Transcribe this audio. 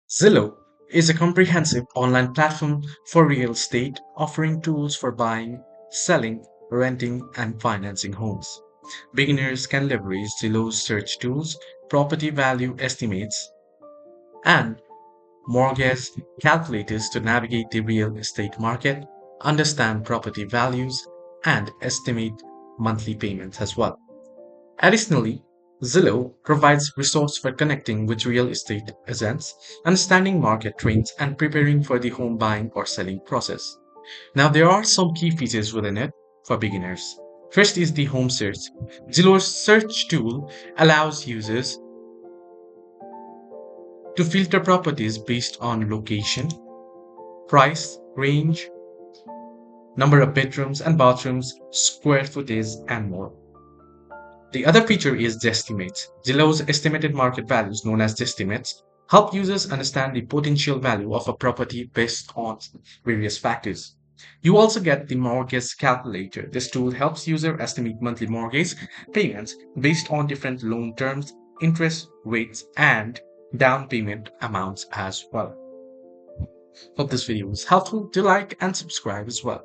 Zillow is a comprehensive online platform for real estate, offering tools for buying, selling, renting, and financing homes. Beginners can leverage Zillow's search tools, property value estimates, and mortgage calculators to navigate the real estate market, understand property values, and estimate monthly payments as well. Additionally, Zillow provides resources for connecting with real estate agents, understanding market trends, and preparing for the home buying or selling process. Now, there are some key features within it for beginners. First is the home search. Zillow's search tool allows users to filter properties based on location, price, range, number of bedrooms and bathrooms, square footage, and more. The other feature is Zestimate. Zillow's estimated market values, known as Zestimates, help users understand the potential value of a property based on various factors. You also get the mortgage calculator. This tool helps user estimate monthly mortgage payments based on different loan terms, interest rates, and down payment amounts as well. Hope this video was helpful. Do like and subscribe as well.